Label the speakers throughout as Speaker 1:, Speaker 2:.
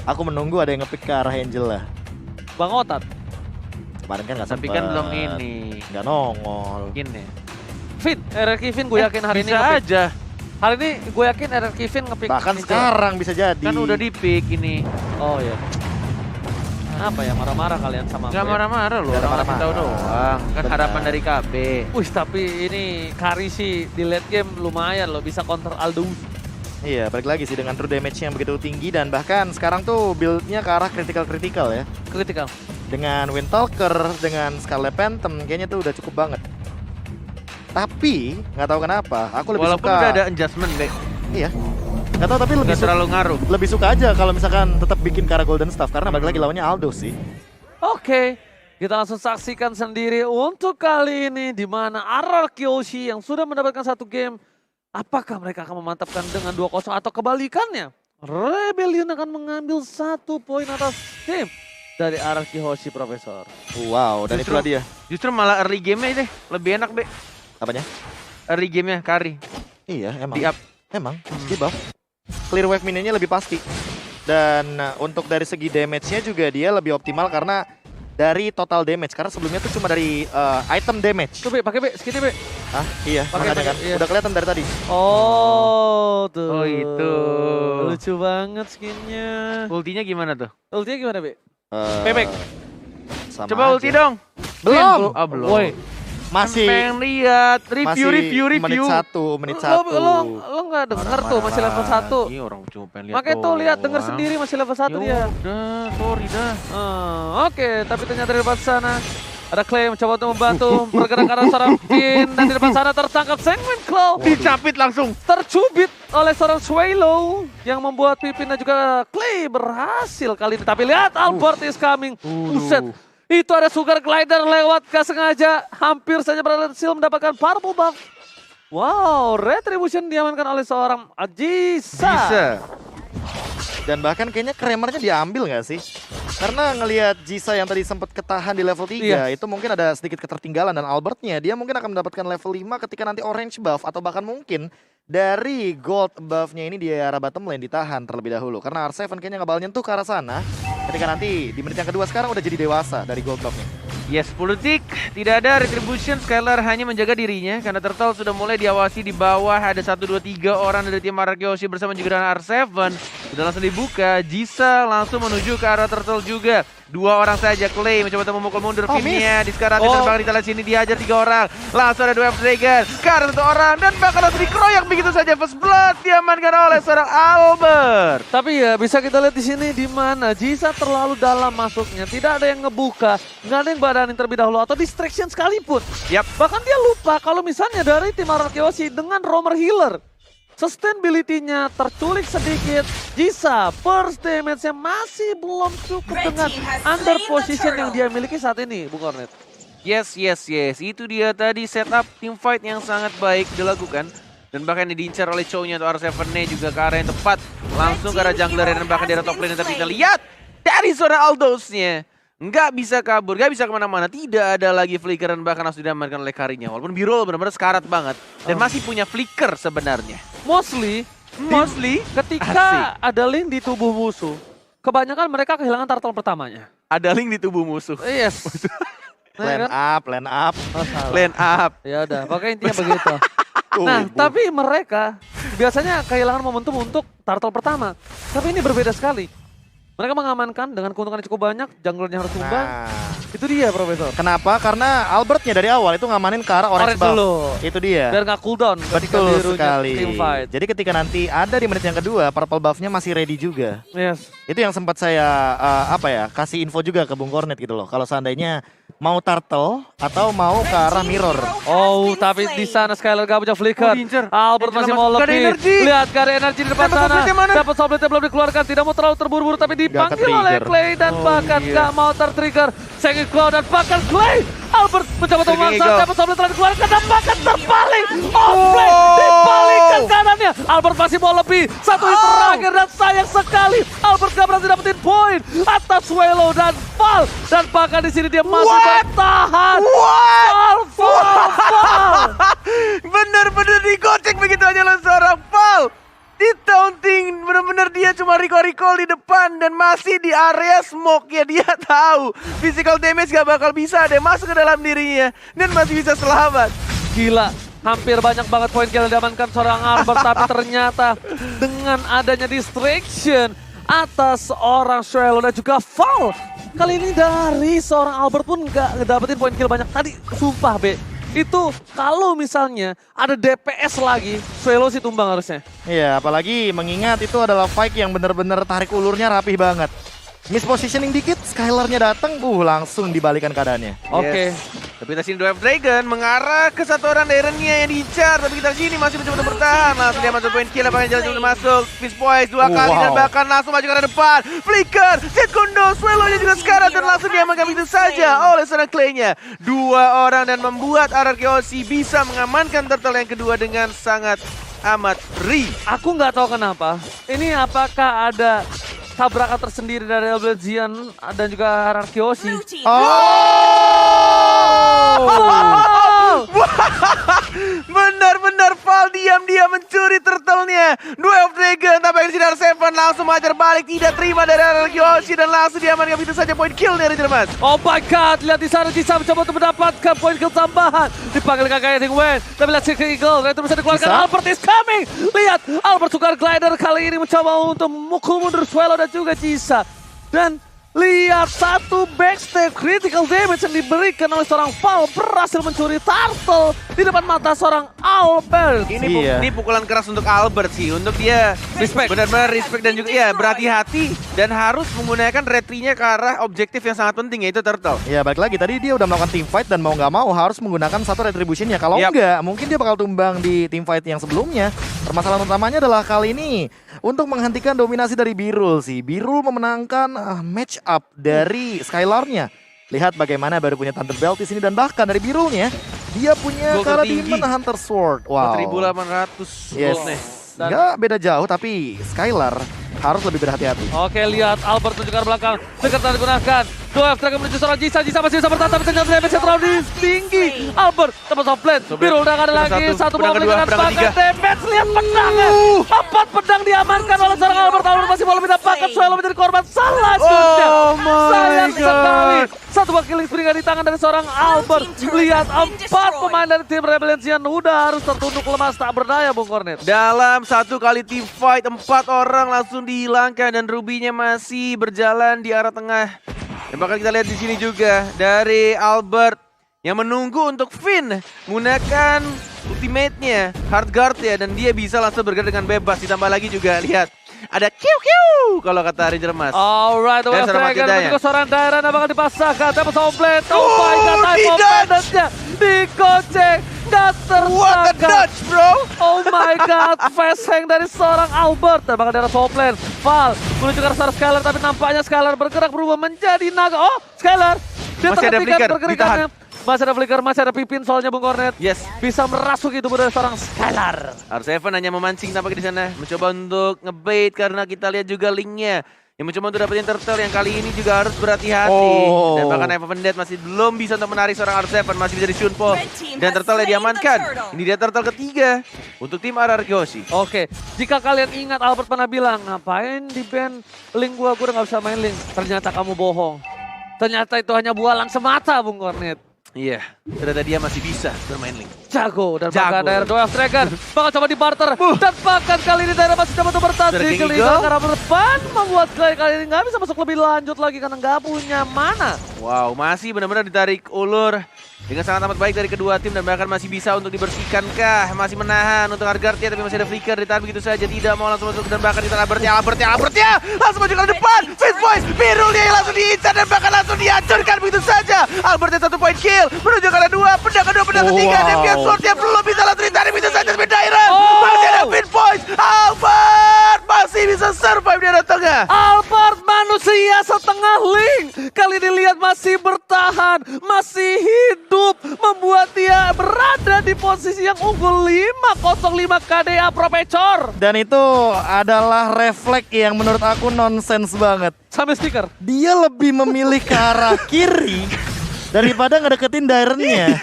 Speaker 1: Aku menunggu ada yang ngepick ke arah Angel lah.
Speaker 2: Bang Otat.
Speaker 1: Kemarin kan nggak
Speaker 3: Tapi
Speaker 1: sempet.
Speaker 3: kan belum ini.
Speaker 1: Nggak nongol.
Speaker 3: Gini.
Speaker 2: Vin, RRQ Vin gue yakin hari ini
Speaker 3: bisa
Speaker 2: nge-pick.
Speaker 3: aja.
Speaker 2: Hari ini gue yakin RRQ Vin nge-pick.
Speaker 1: Bahkan
Speaker 2: Angel.
Speaker 1: sekarang bisa jadi.
Speaker 3: Kan udah di-pick ini.
Speaker 2: Oh iya. Apa ya, marah-marah kalian sama
Speaker 3: Nggak
Speaker 2: aku ya?
Speaker 3: marah-marah loh,
Speaker 1: Nggak
Speaker 3: orang
Speaker 1: marah-marah.
Speaker 3: kita doang. Kan
Speaker 1: Benar.
Speaker 3: harapan dari KB.
Speaker 2: Wih, tapi ini Kari sih di late game lumayan loh, bisa counter Aldous.
Speaker 1: Iya, balik lagi sih dengan true damage yang begitu tinggi dan bahkan sekarang tuh build-nya ke arah critical ya.
Speaker 2: Critical.
Speaker 1: Dengan Windtalker, dengan Scarlet Phantom, kayaknya tuh udah cukup banget. Tapi, nggak tahu kenapa, aku lebih
Speaker 3: Walaupun
Speaker 1: suka.
Speaker 3: udah ada adjustment, Bek.
Speaker 1: Iya. Nggak tahu tapi
Speaker 3: Nggak terlalu ngaruh.
Speaker 1: lebih suka aja kalau misalkan tetap bikin ke arah Golden Staff karena balik lagi lawannya Aldo sih.
Speaker 2: Oke, kita langsung saksikan sendiri untuk kali ini di mana RRQ Hoshi yang sudah mendapatkan satu game. Apakah mereka akan memantapkan dengan 2-0 atau kebalikannya? Rebellion akan mengambil 1 poin atas tim dari RRQ Hoshi, Profesor.
Speaker 1: Wow, dan
Speaker 3: Justru-
Speaker 1: itulah dia.
Speaker 3: Justru malah early game-nya deh, lebih enak, Bek.
Speaker 1: Apanya?
Speaker 3: Early game-nya, Kari.
Speaker 1: Iya, emang.
Speaker 3: Di up.
Speaker 1: Emang, di buff. Clear wave minionnya lebih pasti. Dan untuk dari segi damage-nya juga dia lebih optimal karena dari total damage. Karena sebelumnya tuh cuma dari item damage.
Speaker 2: Tuh, Be, pakai Be, skinny Be.
Speaker 1: Ah, iya,
Speaker 2: Pakai,
Speaker 1: makanya kan.
Speaker 2: iya.
Speaker 1: Udah kelihatan dari tadi.
Speaker 2: Oh, tuh.
Speaker 3: Oh, itu.
Speaker 2: Lucu banget skinnya.
Speaker 3: Ultinya gimana tuh?
Speaker 2: Ultinya gimana, Be?
Speaker 1: Eh,
Speaker 2: Bebek.
Speaker 1: sama
Speaker 3: Coba
Speaker 1: aja.
Speaker 3: ulti dong.
Speaker 1: Belum.
Speaker 3: Ah, belum.
Speaker 2: Woi,
Speaker 1: Masih
Speaker 3: Pengen lihat review.
Speaker 1: menit satu.
Speaker 2: lo nggak denger tuh masih level 1.
Speaker 3: Iya, orang cuma pengen lihat.
Speaker 2: Makanya tuh lihat denger
Speaker 3: doang.
Speaker 2: sendiri masih level 1 dia.
Speaker 3: Udah, sorry dah.
Speaker 2: Oke, tapi ternyata di depan sana ada Clay mencoba untuk membantu pergerakan seorang Finn dan di depan sana tertangkap Sanguine Claw.
Speaker 3: Dicapit langsung.
Speaker 2: Tercubit oleh seorang Swallow yang membuat Pipin dan juga Clay berhasil kali ini. Tapi lihat Albert is coming. Buset. Itu ada Sugar Glider lewat gak sengaja. Hampir saja berhasil mendapatkan purple buff. Wow, Retribution diamankan oleh seorang Ajisa.
Speaker 3: Bisa.
Speaker 1: Dan bahkan kayaknya Kramernya diambil nggak sih? Karena ngelihat Jisa yang tadi sempat ketahan di level 3,
Speaker 2: Iya.
Speaker 1: itu mungkin ada sedikit ketertinggalan. Dan Albertnya, dia mungkin akan mendapatkan level 5 ketika nanti orange buff. Atau bahkan mungkin dari gold buffnya ini di arah bottom lane ditahan terlebih dahulu. Karena R7 kayaknya nggak bakal nyentuh ke arah sana. Ketika nanti di menit yang kedua sekarang udah jadi dewasa dari gold buffnya.
Speaker 3: Yes, 10 detik. Tidak ada retribution. Skylar hanya menjaga dirinya karena Turtle sudah mulai diawasi di bawah. Ada 1, 2, 3 orang dari tim RRQ Hoshi bersama juga dengan R7. Sudah langsung dibuka. Jisa langsung menuju ke arah Turtle juga. 2 orang saja. Clay mencoba untuk memukul mundur Finnya. Di sekarang terbang di telan sini dihajar 3 orang. Langsung ada 2 F-Dragon. Karena 1 orang dan bahkan langsung dikeroyak begitu saja. First blood diamankan oleh seorang Albert.
Speaker 2: Tapi ya bisa kita lihat di sini di mana Jisa terlalu dalam masuknya. Tidak ada yang ngebuka, nggak ada yang badanin terlebih dahulu atau distraction sekalipun.
Speaker 3: Yap.
Speaker 2: Bahkan dia lupa kalau misalnya dari tim RRQ Hoshi dengan Roamer Healer. Sustainability-nya terculik sedikit. Jisa first damage-nya masih belum cukup dengan under position yang dia miliki saat ini, Bung Kornet.
Speaker 3: Yes. Itu dia tadi setup team fight yang sangat baik dilakukan. Dan bahkan diincar oleh Chow-nya atau R7-nya juga ke arah yang tepat. Langsung ke arah jungler dan bahkan di arah top lane. Tapi kita lihat dari suara Aldous-nya. Nggak bisa kabur, nggak bisa kemana-mana. Tidak ada lagi flicker dan bahkan harus diamankan oleh Karinya. Walaupun Birol benar-benar sekarat banget. Dan masih punya flicker sebenarnya.
Speaker 2: Mostly ketika ada link di tubuh musuh, kebanyakan mereka kehilangan turtle pertamanya.
Speaker 3: Ada link di tubuh musuh.
Speaker 2: Yes.
Speaker 1: Land up.
Speaker 2: Oh, salah.
Speaker 3: Lane up.
Speaker 2: Ya udah, pokoknya intinya begitu. Nah, tapi mereka biasanya kehilangan momentum untuk turtle pertama. Tapi ini berbeda sekali. Mereka mengamankan dengan keuntungan yang cukup banyak, junglernya harus tumbang.
Speaker 1: Nah,
Speaker 2: Itu dia, Profesor.
Speaker 1: kenapa? Karena Albertnya dari awal itu ngamanin ke arah orange buff.
Speaker 2: dulu.
Speaker 1: Itu dia.
Speaker 2: Biar nggak cooldown ketika
Speaker 1: Betul
Speaker 2: birunya
Speaker 1: sekali.
Speaker 2: team fight.
Speaker 1: Jadi ketika nanti ada di menit yang kedua, purple buff-nya masih ready juga.
Speaker 2: Yes.
Speaker 1: Itu yang sempat saya kasih info juga ke Bung Kornet gitu loh. Kalau seandainya mau turtle atau mau ke arah mirror.
Speaker 2: Oh, tapi di sana Skylar gak punya flicker.
Speaker 3: Oh, diincer.
Speaker 2: Albert
Speaker 3: Angela
Speaker 2: masih
Speaker 3: masuk.
Speaker 2: mau
Speaker 3: Gak ada
Speaker 2: lebih.
Speaker 3: energi.
Speaker 2: Lihat gak ada energi di depan
Speaker 3: Dapat
Speaker 2: sana.
Speaker 3: subletnya mana?
Speaker 2: Dapat subletnya belum dikeluarkan. Tidak mau terlalu terburu-buru tapi dipanggil oleh
Speaker 1: ke-trigger.
Speaker 2: Clay dan
Speaker 3: Oh,
Speaker 2: bahkan
Speaker 3: iya.
Speaker 2: gak mau tertrigger. Sengit Claw dan bahkan Clay. Albert mencoba untuk
Speaker 3: Sengit
Speaker 2: memaksa.
Speaker 3: Eagle.
Speaker 2: Dapat sublet telah dikeluarkan dan bahkan terpaling. Offlane dipalingkan kanannya. Albert masih mau lebih. Satu hit terakhir dan sayang sekali. Albert gak berhasil dapetin poin atas Swallow dan Val. Dan bahkan di sini dia masih bertahan. Val.
Speaker 3: Bener-bener digocek begitu aja oleh seorang Val. Di taunting bener-bener bener-bener dia cuma recall di depan dan masih di area smoke ya. Dia tahu physical damage gak bakal bisa ada yang masuk ke dalam dirinya dan masih bisa selamat.
Speaker 2: Gila, hampir banyak banget poin kill yang diamankan seorang Albert. Tapi ternyata dengan adanya distraction atas seorang Swallow dan juga foul kali ini dari seorang Albert pun nggak ngedapetin poin kill banyak. Tadi sumpah Be, itu kalau misalnya ada DPS lagi, Swallow sih tumbang harusnya.
Speaker 1: Iya, apalagi mengingat itu adalah fight yang bener-bener tarik ulurnya rapih banget. Mispositioning dikit, Skylar-nya datang, langsung dibalikan keadaannya.
Speaker 2: Oke.
Speaker 3: Tapi kita sini Dwarf Dragon mengarah ke satu orang Darren-nya yang diincar. Tapi kita sini masih mencoba untuk bertahan. Langsung dia masuk poin kill, apakah jalan untuk masuk. Fist Poise 2 kali dan bahkan langsung maju ke arah depan. Flicker, Zedkundo, Swallow-nya juga sekarang dan langsung diamankan begitu saja oleh seorang Clay-nya. 2 orang dan membuat RRQC bisa mengamankan turtle yang kedua dengan sangat amat
Speaker 2: Aku nggak tahu kenapa. Ini apakah ada tabrakan tersendiri dari Elblezian dan juga Hararkyoshi.
Speaker 3: Benar-benar Val diam-diam mencuri turtle-nya. Dwarf Dragon tapi Sinar Seven langsung mengajar balik, tidak terima dari Yoshi dan langsung diamankan begitu saja poin kill dari Jerman.
Speaker 2: Oh my god, lihat di sana Jisa mencoba untuk mendapatkan poin kill tambahan. Dipanggil kakaknya Wen, tapi lihat si Eagle, itu bisa dikeluarkan.
Speaker 1: Jisa?
Speaker 2: Albert is coming. Lihat, Albert Sugar Glider kali ini mencoba untuk memukul mundur Swallow dan juga Jisa. Dan lihat satu backstab critical damage yang diberikan oleh seorang Val berhasil mencuri turtle di depan mata seorang Albert.
Speaker 3: Ini pukulan keras untuk Albert sih, untuk dia
Speaker 2: Respect.
Speaker 3: benar-benar respect dan juga ya berhati-hati dan harus menggunakan retry-nya ke arah objektif yang sangat penting yaitu turtle.
Speaker 1: Ya balik lagi, tadi dia udah melakukan team fight dan mau nggak mau harus menggunakan satu retribution-nya. Kalau
Speaker 3: Yap.
Speaker 1: enggak, mungkin dia bakal tumbang di team fight yang sebelumnya. Permasalahan utamanya adalah kali ini untuk menghentikan dominasi dari Birul sih. Birul memenangkan match up dari Skylar-nya. Lihat bagaimana baru punya Thunder Belt di sini dan bahkan dari Birulnya dia punya
Speaker 3: Gol
Speaker 1: Kara
Speaker 3: tertinggi.
Speaker 1: Demon Hunter Sword. Wow.
Speaker 3: 4.800
Speaker 1: Yes.
Speaker 3: goldnya.
Speaker 1: Nggak beda jauh tapi Skylar harus lebih berhati-hati.
Speaker 2: Oke, lihat Albert menunjuk ke arah belakang. Sekarang digunakan. Dua Dragon menuju seorang Jisa. Jisa masih bisa bertahan tapi ternyata damage yang terlalu tinggi. Albert tempat softplate. Biru udah ada lagi. Satu
Speaker 3: pedang
Speaker 2: mobil
Speaker 3: kedua,
Speaker 2: dengan
Speaker 3: pedang
Speaker 2: bahkan
Speaker 3: ketiga.
Speaker 2: damage. Lihat pedangnya. 4 pedang diamankan oleh seorang Albert. Albert masih belum mendapatkan. Swallow menjadi korban selanjutnya.
Speaker 3: Oh my
Speaker 2: Sayang
Speaker 3: God.
Speaker 2: sekali. Satu buah killing spree di tangan dari seorang Albert. Lihat 4 pemain dari tim Rebellion udah harus tertunduk lemas tak berdaya Bung Kornet.
Speaker 3: Dalam satu kali team fight 4 orang langsung dihilangkan dan Ruby-nya masih berjalan di arah tengah. Dan bakal kita lihat di sini juga dari Albert yang menunggu untuk Finn menggunakan ultimate-nya, hard guard ya, dan dia bisa langsung bergerak dengan bebas. Ditambah lagi juga lihat ada kiu kalau kata Ranger Mas.
Speaker 2: Alright, the
Speaker 3: Dan
Speaker 2: West
Speaker 3: seorang
Speaker 2: Dragon
Speaker 3: Matidanya.
Speaker 2: dan juga seorang Dairan yang bakal dipasangkan. Tapi Soundblade, oh
Speaker 3: Oh,
Speaker 2: my god, time of
Speaker 3: tidak.
Speaker 2: madness-nya dikocek, gak
Speaker 3: What a
Speaker 2: tersangka.
Speaker 3: dodge, bro!
Speaker 2: Oh my god, fast hang dari seorang Albert. Dan bakal daerah Soundblade, Val menuju ke arah seorang Skylar. Tapi nampaknya Skylar bergerak berubah menjadi naga. Oh, Skylar, dia
Speaker 3: Masih ada
Speaker 2: terhentikan
Speaker 3: flicker,
Speaker 2: pergerakannya. Masih ada flicker, masih ada Pipin soalnya Bung Kornet.
Speaker 3: Yes.
Speaker 2: Bisa merasuki tubuh dari seorang Skylar.
Speaker 3: R7 hanya memancing tampaknya di sana, mencoba untuk ngebait karena kita lihat juga linknya yang mencoba untuk dapetin turtle yang kali ini juga harus berhati-hati.
Speaker 1: Oh.
Speaker 3: Dan bahkan Eva Vendet masih belum bisa untuk menarik seorang R7, masih bisa di Shunpo dan turtle yang diamankan. Ini dia turtle ketiga untuk tim RRQC.
Speaker 2: Oke, jika kalian ingat Albert pernah bilang, ngapain di band link gua udah gak bisa main link. Ternyata kamu bohong. Ternyata itu hanya bualan semata Bung Kornet.
Speaker 3: Iya, ternyata dia masih bisa bermain link.
Speaker 2: Jago dan
Speaker 3: Jago.
Speaker 2: bahkan daerah Dwarf Dragon bakal coba di barter dan bahkan kali ini daerah masih coba untuk bertahan
Speaker 3: Dari
Speaker 2: di
Speaker 3: King
Speaker 2: Eagle
Speaker 3: Eagle.
Speaker 2: karena berdepan membuat kali ini nggak bisa masuk lebih lanjut lagi karena nggak punya mana.
Speaker 3: Wow, masih benar-benar ditarik ulur dengan sangat amat baik dari kedua tim dan bahkan masih bisa untuk dibersihkankah, masih menahan untuk Argartia tapi masih ada flicker ditahan begitu saja, tidak mau langsung masuk dan bahkan ditahan Albertnya langsung maju ke depan, Fist Boys, Birulnya yang langsung diincar dan bahkan langsung dihancurkan begitu saja. Albertnya 1 point kill, menuju ke arah 2, pedang kedua, pedang ketiga,
Speaker 1: Wow.
Speaker 3: dan dia swordnya belum bisa langsung ditarik begitu saja sebagai Dairan.
Speaker 2: Oh.
Speaker 3: Masih ada Fist Boys, Albert masih bisa survive di arah tengah.
Speaker 2: Albert manusia setengah link kali ini lihat masih bertahan, masih hidup, membuat dia berada di posisi yang unggul 505 KDA Pro Pecor.
Speaker 1: Dan itu adalah refleks yang menurut aku nonsens banget.
Speaker 2: Sampai stiker.
Speaker 1: Dia lebih memilih ke arah kiri daripada ngedeketin Dairen-nya.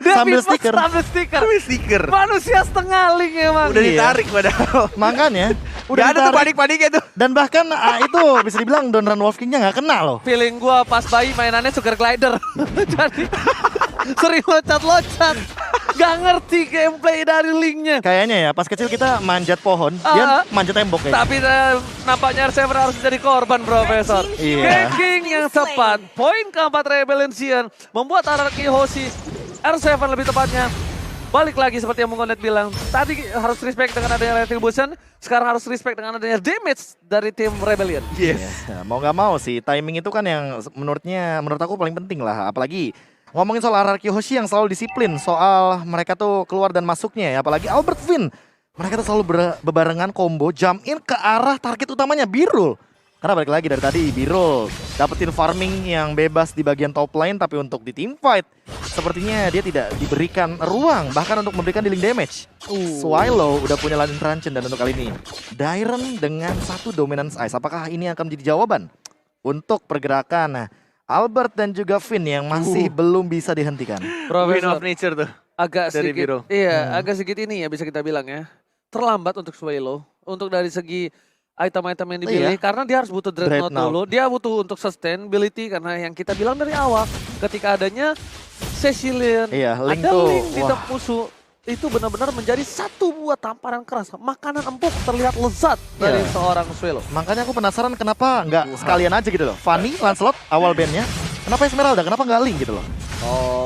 Speaker 1: Sambil stiker.
Speaker 2: Sambil stiker.
Speaker 3: Stiker.
Speaker 2: Manusia setengah link emang.
Speaker 3: Udah
Speaker 1: Iya.
Speaker 3: ditarik padahal.
Speaker 1: Makanya Udah
Speaker 3: Gak ada tuh
Speaker 1: ditarik.
Speaker 3: panik-paniknya tuh.
Speaker 1: Dan bahkan itu bisa dibilang Don Run Wolf King-nya nggak kena loh.
Speaker 2: Feeling gua pas bayi mainannya sugar glider. Jadi sering loncat-loncat. Gak ngerti gameplay dari Link-nya.
Speaker 1: Kayaknya ya pas kecil kita manjat pohon, dia manjat tembok kayaknya.
Speaker 2: Tapi nampaknya R7 harus jadi korban, Profesor.
Speaker 1: Iya.
Speaker 2: Ganking yang tepat. Poin keempat Rebellion membuat Araki Hoshi R7 lebih tepatnya. Balik lagi seperti yang Mungonet bilang. Tadi harus respect dengan adanya Retribution. Sekarang harus respect dengan adanya damage dari tim Rebellion.
Speaker 3: Yes.
Speaker 1: Ya, mau nggak mau sih timing itu kan yang menurut aku paling penting lah. Apalagi ngomongin soal Araki Hoshi yang selalu disiplin soal mereka tuh keluar dan masuknya ya. Apalagi Albert Finn. Mereka tuh selalu bebarengan combo jump in ke arah target utamanya Birul. Karena balik lagi dari tadi Birul dapetin farming yang bebas di bagian top lane, tapi untuk di team fight sepertinya dia tidak diberikan ruang bahkan untuk memberikan dealing damage. Swallow udah punya Ladin Truncheon dan untuk kali ini Dairon dengan satu dominance ice. Apakah ini akan menjadi jawaban untuk pergerakan Albert dan juga Finn yang masih belum bisa dihentikan?
Speaker 3: Win
Speaker 2: Profesor
Speaker 3: of nature tuh.
Speaker 2: agak
Speaker 3: dari
Speaker 2: sedikit,
Speaker 3: Biro.
Speaker 2: iya agak sedikit ini ya bisa kita bilang ya. Terlambat untuk Swallow. Untuk dari segi item-item yang dipilih.
Speaker 1: Iya.
Speaker 2: Karena dia harus butuh Dreadnought
Speaker 1: Dreadnought.
Speaker 2: dulu. Dia butuh untuk sustainability. Karena yang kita bilang dari awal. Ketika adanya Cecilian.
Speaker 1: Iya, Link
Speaker 2: ada
Speaker 1: tuh,
Speaker 2: Link di
Speaker 1: wah.
Speaker 2: top musuh. Itu benar-benar menjadi satu buah tamparan keras. Makanan empuk terlihat lezat dari
Speaker 1: Iya.
Speaker 2: seorang Swallow.
Speaker 1: Makanya aku penasaran kenapa nggak sekalian aja gitu loh. Fanny, Lancelot awal bandnya. Kenapa Esmeralda? Kenapa nggak Link gitu loh?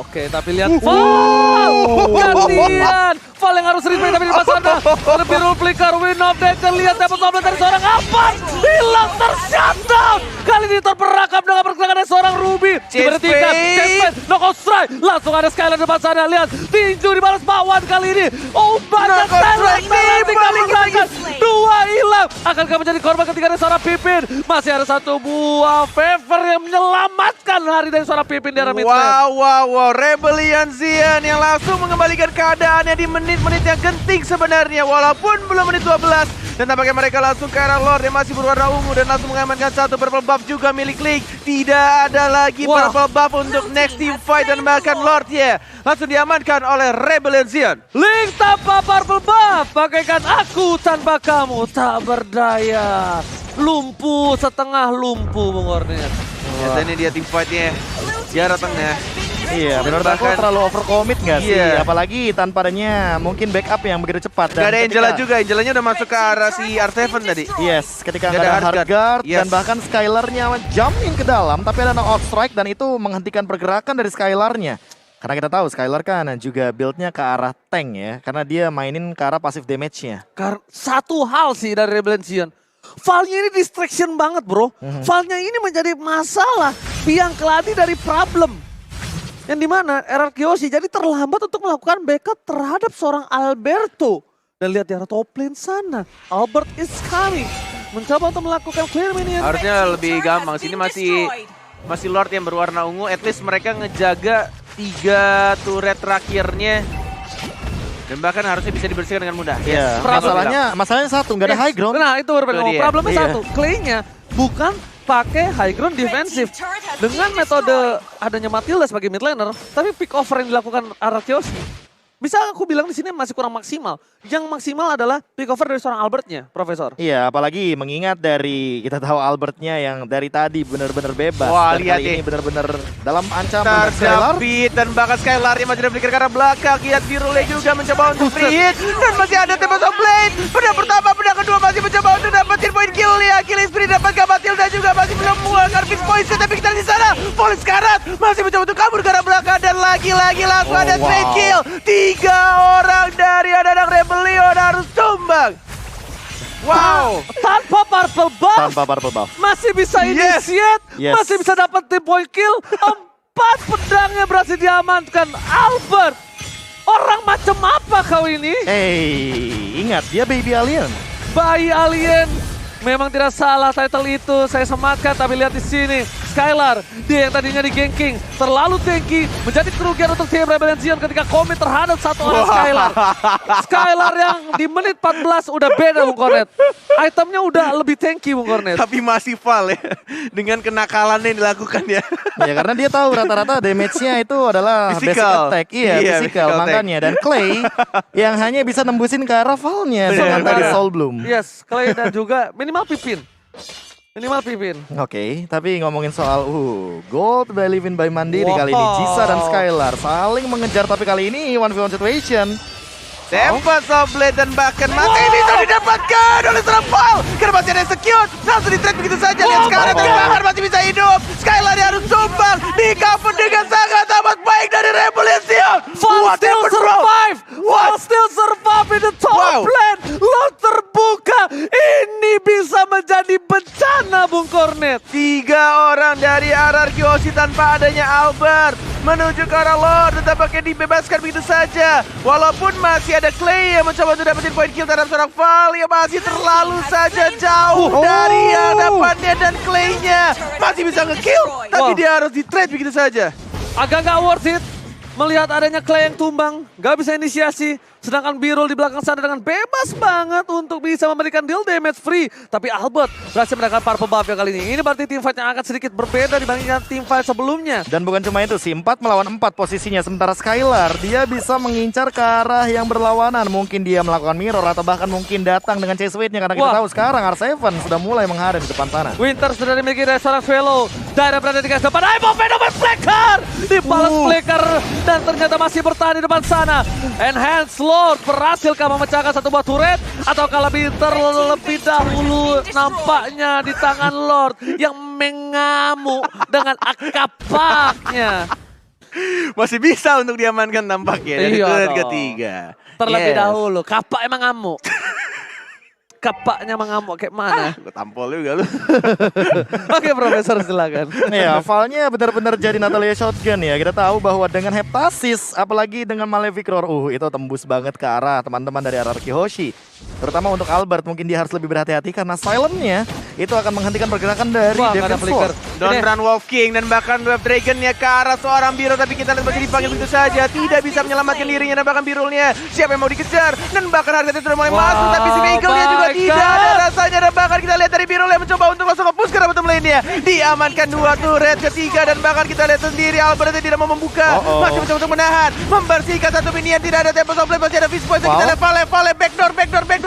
Speaker 2: Oke, tapi lihat Val! Gantian! Val yang harus respect tapi di pas sana. Lebih rule flicker, win of nature. Lihat dapat top dari seorang Alphard. Hilang tershutdown. Kali ini terperangkap dengan pergerakan dari seorang Ruby. Diberhentikan, Chase knockout strike. Langsung ada Skylar di depan sana. Lihat, tinju dibalas Pawan kali ini. Oh, banyak
Speaker 3: Knockout strike nih, balik lagi.
Speaker 2: Dua hilang. Akankah menjadi korban ketika ada seorang Pipin? Masih ada satu buah favor yang menyelamatkan hari dari seorang Pipin di arah mid lane.
Speaker 3: Wow, Rebellion Xian yang langsung mengembalikan keadaannya di menit-menit yang genting sebenarnya. Walaupun belum menit 12. Dan tampaknya mereka langsung ke arah Lord yang masih berwarna ungu. Dan langsung mengamankan satu purple buff juga milik Link. Tidak ada lagi
Speaker 2: Wah.
Speaker 3: purple buff untuk next team fight. Dan bahkan Lord ya langsung diamankan oleh Rebellion Xian.
Speaker 2: Link tanpa purple buff, bagaikan aku tanpa kamu tak berdaya. Lumpuh, setengah lumpuh Bung Hornet.
Speaker 3: Ya, dan ini dia team fight-nya. Jarak tengah.
Speaker 1: Iya, menurut aku
Speaker 3: Bahkan-
Speaker 1: terlalu overcommit nggak sih?
Speaker 3: Iya.
Speaker 1: Apalagi tanpa adanya mungkin backup yang begitu cepat.
Speaker 3: Gak ada
Speaker 1: ketika-
Speaker 3: Angela juga. Angelanya udah masuk ke arah si R7 tadi.
Speaker 1: Yes, ketika
Speaker 3: Nggak
Speaker 1: nggak
Speaker 3: ada
Speaker 1: ada hard
Speaker 3: hard
Speaker 1: guard
Speaker 3: guard.
Speaker 1: dan
Speaker 3: Yes.
Speaker 1: bahkan Skylarnya jump in ke dalam, tapi ada knockout strike dan itu menghentikan pergerakan dari Skylarnya. Karena kita tahu Skylar kan juga build-nya ke arah tank ya, karena dia mainin ke arah passive damage-nya.
Speaker 2: Karena satu hal sih dari Rebellion. Val-nya ini distraction banget bro. Val-nya ini menjadi masalah. Biang keladi dari problem. Yang dimana RRQ Hoshi jadi terlambat untuk melakukan backup terhadap seorang Alberto. Dan lihat di arah top lane sana. Albert is coming. Mencoba untuk melakukan clear minion.
Speaker 3: Harusnya lebih gampang. Sini masih Lord yang berwarna ungu. At least mereka ngejaga 3 turret terakhirnya. Dan bahkan harusnya bisa dibersihkan dengan mudah.
Speaker 1: Iya, masalahnya satu, nggak ada high ground.
Speaker 2: Nah itu berbeda.
Speaker 3: Itu dia.
Speaker 2: Problemnya
Speaker 1: Iya.
Speaker 2: satu. Clay-nya bukan pakai high ground defensif. Dengan metode adanya Matilda sebagai mid laner, tapi pick over yang dilakukan Araki bisa aku bilang di sini masih kurang maksimal. Yang maksimal adalah pick over dari seorang Albertnya, Profesor.
Speaker 1: Iya, apalagi mengingat dari kita tahu Albertnya yang dari tadi benar-benar bebas.
Speaker 3: Wah,
Speaker 1: Dan
Speaker 3: lihat
Speaker 1: kali
Speaker 3: deh.
Speaker 1: ini benar-benar dalam ancaman dan Skylar.
Speaker 3: David dan bahkan Skylar yang masih diberikan ke arah belakang. Lihat Virule juga mencoba untuk free hit. Dan masih ada Tempest of Blade. Pedang pertama, pedang kedua masih mencoba untuk dapetin poin kill ya. Killing Spree dapatkan Matilda juga masih belum mengeluarkan Fist Poison. Tapi kita di sana. Polis Karat masih mencoba untuk kabur ke arah belakang. Dan lagi-lagi langsung
Speaker 1: Oh,
Speaker 3: ada
Speaker 1: wow.
Speaker 3: trade kill. 3 orang dari anak Rebellion harus tumbang. Wow.
Speaker 2: Tanpa purple buff,
Speaker 1: Tanpa purple buff.
Speaker 2: masih bisa
Speaker 3: Yes.
Speaker 2: initiate,
Speaker 1: Yes.
Speaker 2: masih bisa dapetin point kill. 4 pedangnya berhasil diamankan Albert. Orang macam apa kau ini?
Speaker 1: Ingat dia baby alien.
Speaker 2: Bayi alien Memang tidak salah title itu saya sematkan, tapi lihat di sini Skylar, dia yang tadinya di ganking terlalu tanky, menjadi kerugian untuk tim Rebellion Zion ketika komit terhadap satu orang Skylar. Skylar yang di menit 14 udah beda Bung Kornet. Itemnya udah lebih tanky Bung Kornet.
Speaker 3: Tapi masih fail ya dengan kenakalan yang dilakukan ya.
Speaker 1: Ya karena dia tahu rata-rata damage-nya itu adalah basic
Speaker 3: Physical.
Speaker 1: attack. Iya,
Speaker 3: Iya,
Speaker 1: physical
Speaker 3: physical
Speaker 1: makanya. Dan Clay yang hanya bisa nembusin ke arah Val-nya dengan tadi Soul Bloom.
Speaker 2: Yes, Clay dan juga minimal Pipin. Minimal Pipin.
Speaker 1: Oke, tapi ngomongin soal Gold by Livin by Mandiri
Speaker 2: Wow.
Speaker 1: kali ini. Jisa dan Skylar saling mengejar, tapi kali ini 1v1 situation.
Speaker 3: Tempat Soblade dan bahkan mati bisa didapatkan oleh seorang Val. Karena masih ada execute. Langsung di-track begitu saja. Lihat sekarang dan bahkan masih bisa hidup. Skylar yang harus tumbang. Di cover dengan sangat amat baik dari Rebellion Zion.
Speaker 2: Val
Speaker 3: What
Speaker 2: still
Speaker 3: happened, bro?
Speaker 2: survive! Val
Speaker 3: What?
Speaker 2: still survive in the top
Speaker 3: Wow.
Speaker 2: lane! Lot terbuka! Ini bisa menjadi bencana Bung Kornet!
Speaker 3: 3 orang dari RRQ Oshi tanpa adanya Albert menuju ke arah Lord, dan tampaknya dibebaskan begitu saja. Walaupun masih ada Clay yang mencoba untuk dapetin point kill terhadap seorang Val yang masih terlalu saja jauh dari hadapannya, dan Clay-nya masih bisa nge-kill, tapi
Speaker 2: Wow.
Speaker 3: dia harus di-trade begitu saja.
Speaker 2: Agak gak worth it melihat adanya Clay yang tumbang, gak bisa inisiasi. Sedangkan Birul di belakang sana dengan bebas banget untuk bisa memberikan deal damage free. Tapi Albert berhasil mendapatkan purple buff ya kali ini. Ini berarti team fight yang akan sedikit berbeda dibandingkan team fight sebelumnya.
Speaker 1: Dan bukan cuma itu sih, 4 melawan 4 posisinya. Sementara Skylar, dia bisa mengincar ke arah yang berlawanan. Mungkin dia melakukan mirror atau bahkan mungkin datang dengan chase weight-nya. Karena kita
Speaker 2: Wah.
Speaker 1: tahu sekarang R7 sudah mulai menghadap di depan sana.
Speaker 2: Winter sudah dimiliki dari seorang Swallow. Daerah berada di garis depan. Ayo Fenomen Flicker! Dibalas Flicker dan ternyata masih bertahan di depan sana. Enhance Lord berhasilkah memecahkan satu buah turret? Ataukah lebih terlebih dahulu nampaknya di tangan Lord yang mengamuk dengan akapaknya.
Speaker 3: Masih bisa untuk diamankan tampaknya dari
Speaker 2: Iya
Speaker 3: turret
Speaker 2: dong.
Speaker 3: ketiga.
Speaker 2: Terlebih
Speaker 3: Yes.
Speaker 2: dahulu, kapak emang ngamuk. Kapaknya mengamuk kayak mana?
Speaker 3: Gue tampol juga lu.
Speaker 2: Oke Profesor silakan.
Speaker 1: Ya, Val-nya benar-benar jadi Natalia Shotgun ya. Kita tahu bahwa dengan Heptasis, apalagi dengan Malefic Roar, itu tembus banget ke arah teman-teman dari RRQ Hoshi. Terutama untuk Albert, mungkin dia harus lebih berhati-hati karena silent-nya itu akan menghentikan pergerakan dari
Speaker 2: Wah, nggak ada
Speaker 1: Defense
Speaker 2: flicker.
Speaker 1: Force.
Speaker 3: Don't
Speaker 2: Ini-
Speaker 3: run Wolf King dan bahkan Wave Dragon-nya ke arah seorang Biro, tapi kita lihat masih dipanggil begitu saja. Tidak bisa menyelamatkan dirinya dan bahkan Birulnya siapa yang mau dikejar, dan bahkan harganya sudah mulai
Speaker 2: Wah,
Speaker 3: masuk, tapi si Eagle-nya juga
Speaker 2: my
Speaker 3: tidak
Speaker 2: God.
Speaker 3: ada rasanya, dan bahkan kita lihat dari Birul yang mencoba untuk langsung nge-push ke arah bottom lane-nya. Diamankan 2 turret ketiga, dan bahkan kita lihat sendiri Albert yang tidak mau membuka, masih mencoba untuk menahan, membersihkan satu minion. Tidak ada tempo supply, masih ada Fist Poison. Kita lihat Vale backdoor,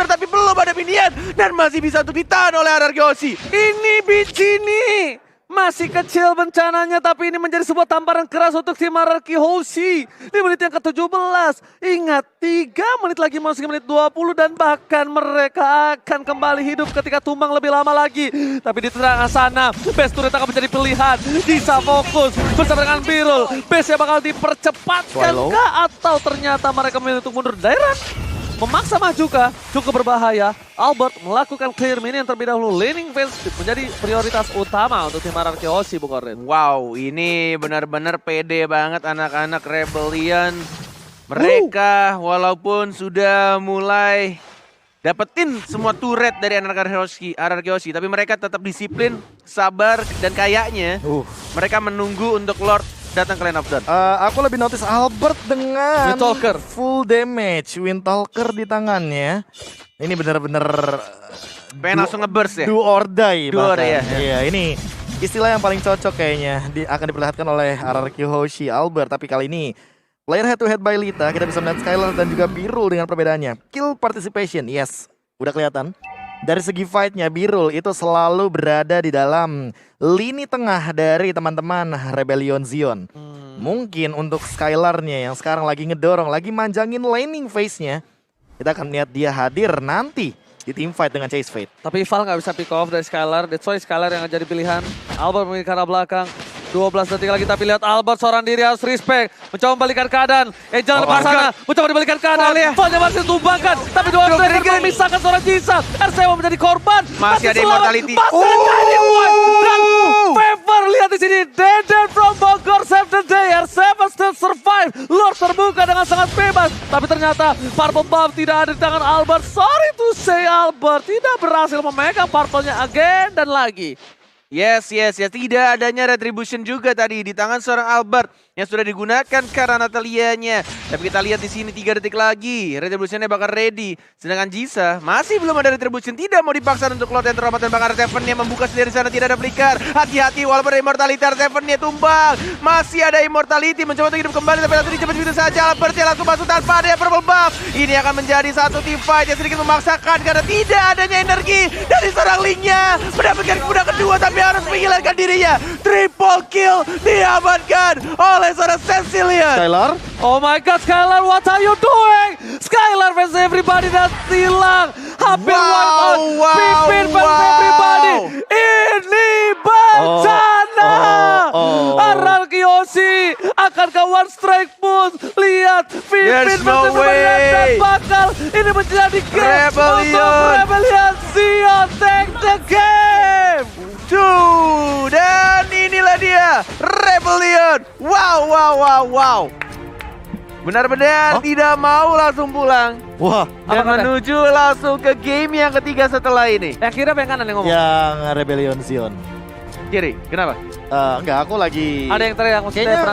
Speaker 3: tapi belum ada minion dan masih bisa untuk ditahan oleh RRQ Oshi.
Speaker 2: Ini biji nih. Masih kecil bencananya, tapi ini menjadi sebuah tamparan keras untuk tim RRQ Hoshi. Di menit yang ke-17. Ingat, 3 menit lagi masuk menit 20 dan bahkan mereka akan kembali hidup ketika tumbang lebih lama lagi. Tapi di tengah sana, best turret akan menjadi pilihan. Bisa fokus bersama dengan Birul. Base-nya bakal dipercepatkan
Speaker 1: Swallow.
Speaker 2: kah? Atau ternyata mereka memilih untuk mundur daerah? Memaksa maju kah? Cukup berbahaya. Albert melakukan clear minion terlebih dahulu. Laning phase menjadi prioritas utama untuk tim RRQ Hoshi, Bung Kornet.
Speaker 3: Wow, ini benar-benar pede banget anak-anak Rebellion. Mereka walaupun sudah mulai dapetin semua turret dari RRQ Hoshi, tapi mereka tetap disiplin, sabar, dan kayaknya mereka menunggu untuk Lord datang ke Lane of Dawn.
Speaker 1: Aku lebih notice Albert dengan
Speaker 2: Windtalker.
Speaker 1: full damage, Windtalker di tangannya. Ini benar-benar
Speaker 3: Pengen langsung nge-burst ya?
Speaker 1: do or die.
Speaker 3: Do or
Speaker 1: bahkan.
Speaker 3: die, ya.
Speaker 1: Iya, ini istilah yang paling cocok kayaknya akan diperlihatkan oleh RRQ Hoshi Albert. Tapi kali ini player head to head by Lita, kita bisa melihat Skylar dan juga Birul dengan perbedaannya. Kill participation, yes, udah kelihatan. Dari segi fight-nya, Birul itu selalu berada di dalam lini tengah dari teman-teman Rebellion Zion. Mungkin untuk Skylar-nya yang sekarang lagi ngedorong, lagi manjangin laning phase-nya, kita akan lihat dia hadir nanti di team fight dengan Chase Fate.
Speaker 2: Tapi Val nggak bisa pick off dari Skylar. That's why Skylar yang jadi pilihan. Albert memiliki arah belakang. 12 detik lagi, tapi lihat Albert seorang diri harus respect. Mencoba membalikan keadaan. Jangan lepas sana. Mencoba dibalikan keadaan. Val-nya masih ditumbangkan. Tapi dua Dragon memisahkan seorang Jisa. RCW menjadi korban.
Speaker 3: Masih ada
Speaker 2: selamat.
Speaker 3: immortality.
Speaker 2: Masih ada Dynamite. Dan Favor lihat di sini. Deden from Bogor save the day. R7 still survive. Lord terbuka dengan sangat bebas. Tapi ternyata Purple Buff tidak ada di tangan Albert. Sorry to say Albert tidak berhasil memegang purple-nya again dan lagi.
Speaker 3: Yes. Tidak adanya retribution juga tadi di tangan seorang Albert yang sudah digunakan karena Natalianya. Tapi kita lihat di sini 3 detik lagi, retributionnya bakal ready. Sedangkan Jisa masih belum ada retribution, tidak mau dipaksa untuk load yang terhormat dan bakal Seven yang membuka sendiri sana, tidak ada flicker. Hati-hati walaupun ada immortality, Seven-nya tumbang. Masih ada immortality mencoba untuk hidup kembali, tapi langsung dicepat begitu saja. Albert yang langsung masuk tanpa ada purple buff. Ini akan menjadi satu team fight yang sedikit memaksakan karena tidak adanya energi dari seorang Link-nya mendapatkan kuda kedua, tapi harus menghilangkan dirinya. Triple kill diamankan oleh seorang Cecilion.
Speaker 1: Skylar.
Speaker 2: Oh my god, Skylar, what are you doing? Skylar versus everybody dan hilang. Hampir wipe out. Pipin versus everybody. Ini bencana. Aralkiosi akan ke one strike push. Lihat, Pipin
Speaker 3: There's
Speaker 2: versus
Speaker 3: no
Speaker 2: everybody
Speaker 3: way.
Speaker 2: dan bakal ini menjadi game
Speaker 3: Rebellion.
Speaker 2: untuk Rebellion. Zion take the game.
Speaker 3: Dan inilah dia Rebellion. Wow. Benar-benar tidak mau langsung pulang
Speaker 1: Wah,
Speaker 3: dan
Speaker 2: Apa kata?
Speaker 3: menuju langsung ke game yang ketiga setelah ini.
Speaker 2: Yang kira yang kanan yang ngomong.
Speaker 1: yang Rebellion Zion.
Speaker 3: Kiri, kenapa?
Speaker 1: Enggak, aku lagi
Speaker 2: Ada yang teriak maksudnya
Speaker 1: Kayaknya
Speaker 2: perasaan